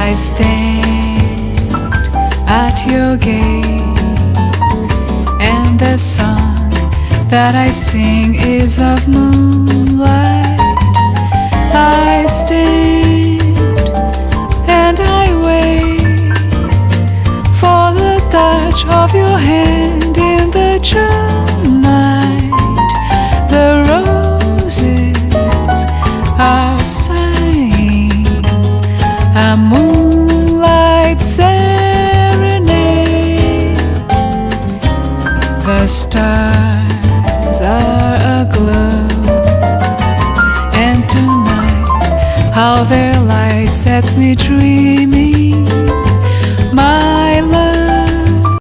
I stand at your gate, and the song that I sing is of moonlight. I stand and I wait for the touch of your hand in the June night. The roses are sighing a moonlight serenade. The stars are aglow, and tonight how their light sets me dreaming.